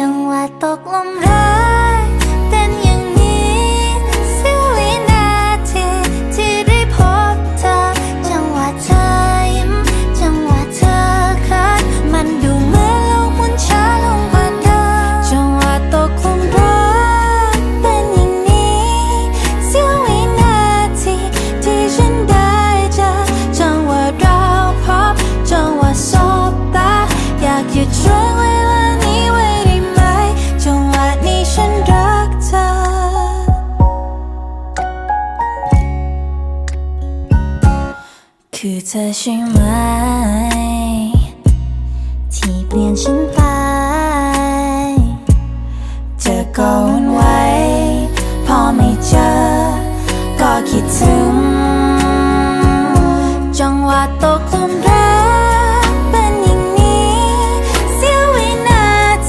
จังหวะตกหลุมรักเป็นอย่างนี้เสี้ยววินาทีที่ได้พบเธอจังหวะเธอยิ้มจังหวะเธอคัดมันดูเหมือนโลกหมุนช้าลงกว่าเดิมจังหวะตกหลุมรักเป็นอย่างนี้เสี้ยววินาทีที่ฉันได้เจอจังหวะเราพบจังหวะสบตาอยากหยุดช่วงเวลานี้ไว้ได้ไหมจังหวะนี้ฉันรักเธอคือเธอใช่ไหม